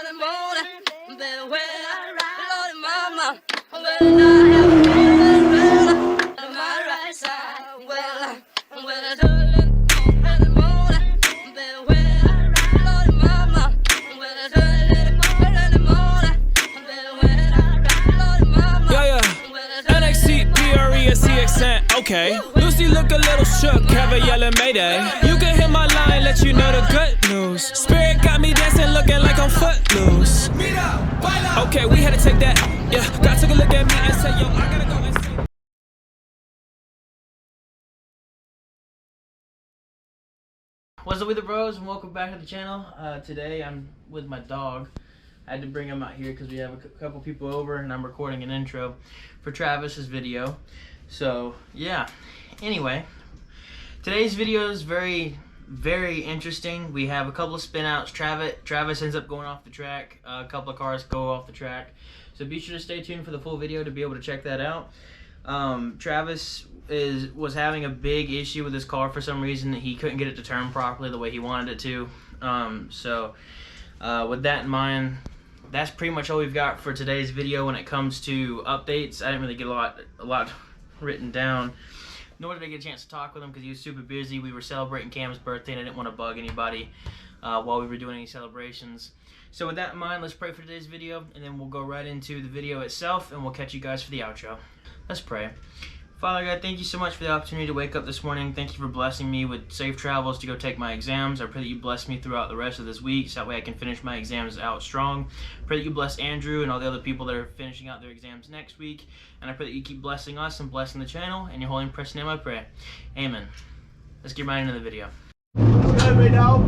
early morning, then when I ride, Lord mama, when I have a feeling on my right side, when I do early morning, then when I ride, Lord mama, when I do early morning, then when I ride, Lord mama. Yeah. NXT, PRE, CXN, okay. Lucy look a little shook, Kevin yelling Mayday. You can hear my line, let you know the good news. Spirit got me dancing, looking like I'm footloose. Okay, we had to take that, yeah. God took a look at me and said, yo, I gotta go and see. What's up with the bros, and welcome back to the channel. Today I'm with my dog. I had to bring him out here because we have a couple people over and I'm recording an intro for Travis's video. So yeah, anyway, today's video is very interesting. We have a couple of spin outs. Travis ends up going off the track. A couple of cars go off the track. So be sure to stay tuned for the full video to be able to check that out. Travis was having a big issue with his car for some reason. He couldn't get it to turn properly the way he wanted it to. With that in mind, that's pretty much all we've got for today's video when it comes to updates. I didn't really get a lot written down, nor did I get a chance to talk with him because he was super busy. We were celebrating Cam's birthday and I didn't want to bug anybody while we were doing any celebrations. So with that in mind, let's pray for today's video, and then we'll go right into the video itself, and we'll catch you guys for the outro. Let's pray. Father God, thank you so much for the opportunity to wake up this morning. Thank you for blessing me with safe travels to go take my exams. I pray that you bless me throughout the rest of this week so that way I can finish my exams out strong. Pray that you bless Andrew and all the other people that are finishing out their exams next week. And I pray that you keep blessing us and blessing the channel. In your holy and precious name I pray. Amen. Let's get right into the video. Good right now.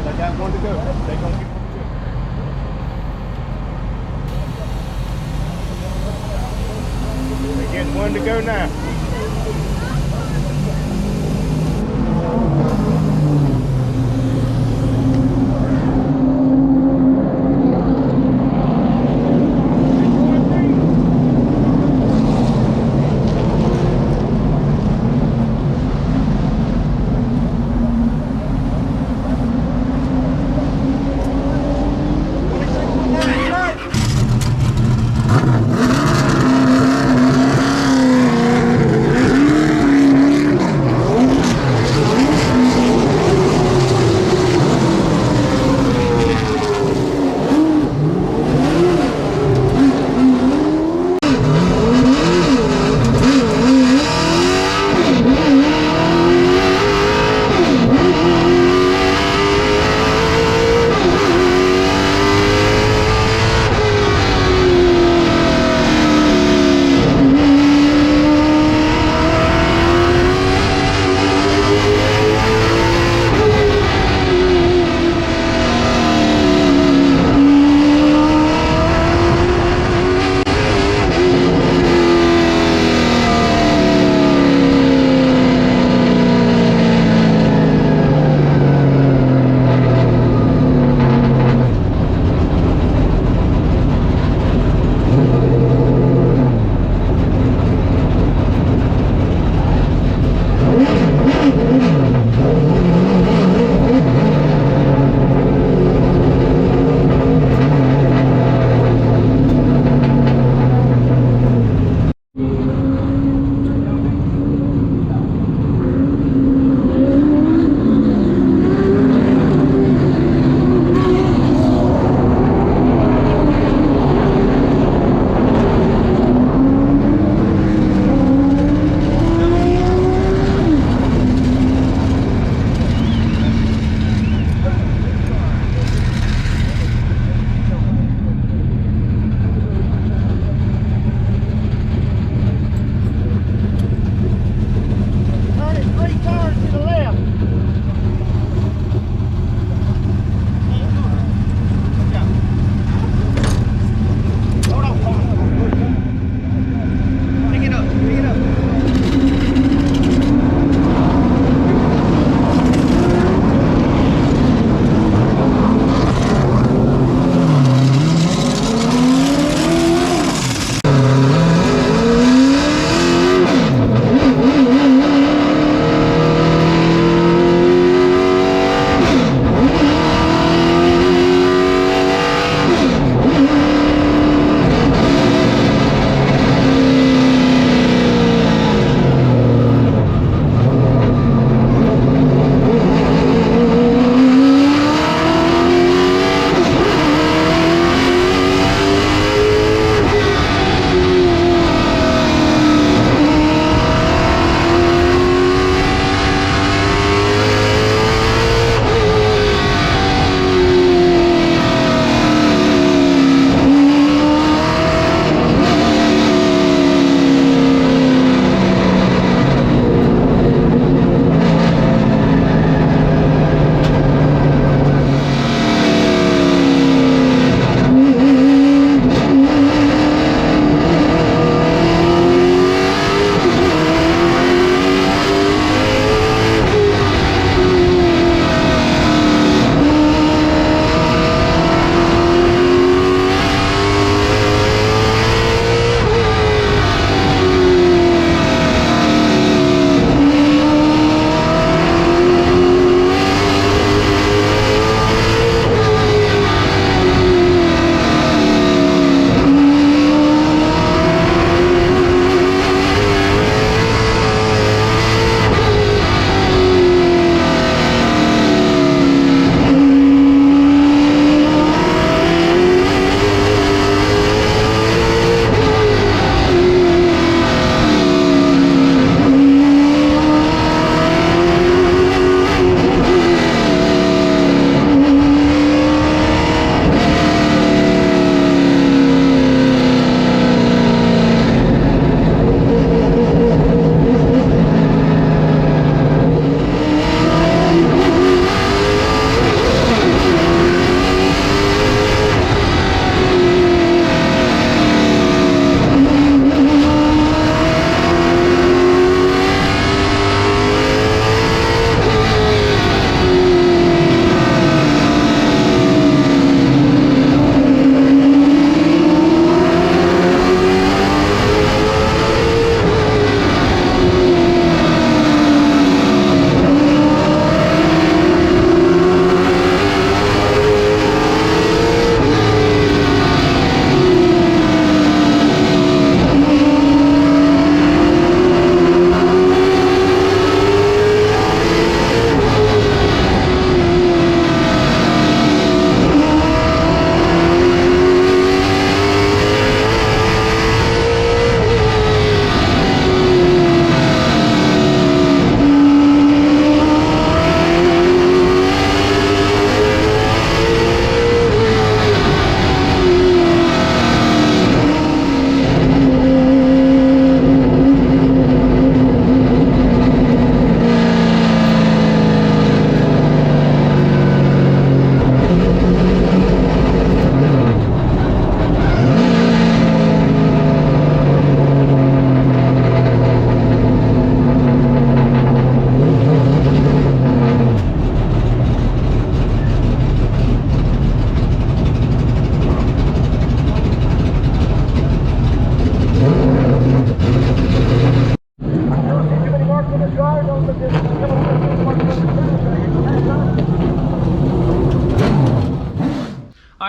They got one to go. They gonna get one to go. They getting one to go now.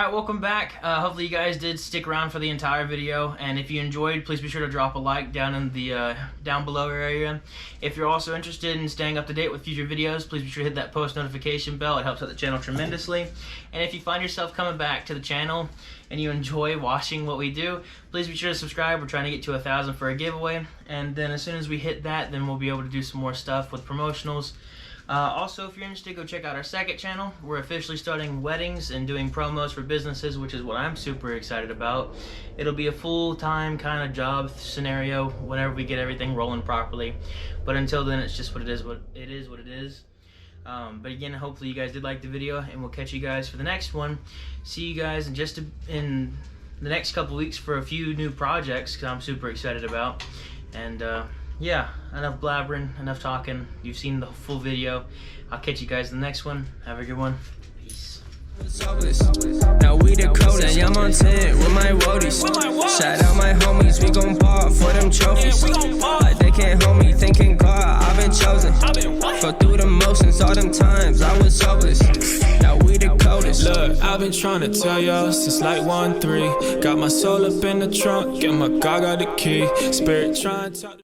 Alright, welcome back. Hopefully you guys did stick around for the entire video, and if you enjoyed, please be sure to drop a like down in the down below area. If you're also interested in staying up to date with future videos, please be sure to hit that post notification bell. It helps out the channel tremendously. And if you find yourself coming back to the channel and you enjoy watching what we do, please be sure to subscribe. We're trying to get to 1,000 for a giveaway, and then as soon as we hit that, then we'll be able to do some more stuff with promotionals. Also, if you're interested, go check out our second channel. We're officially starting weddings and doing promos for businesses, which is what I'm super excited about. It'll be a full-time kind of job scenario whenever we get everything rolling properly. But until then, it's just what it is. But again, hopefully you guys did like the video, and we'll catch you guys for the next one. See you guys in the next couple weeks for a few new projects, because I'm super excited about. And yeah, enough blabbering, enough talking. You've seen the full video. I'll catch you guys in the next one. Have a good one. Peace. Now we the coldest, yeah, I'm on 10 with my woadies. Shout out my homies, we gon' ball for them trophies. But they can't hold me, thinking God, I've been chosen. Go through the motions, all them times I was hopeless. Now we the coldest. Look, I've been trying to tell y'all since like 1-3. Got my soul up in the trunk, get my God got the key. Spirit trying to talk.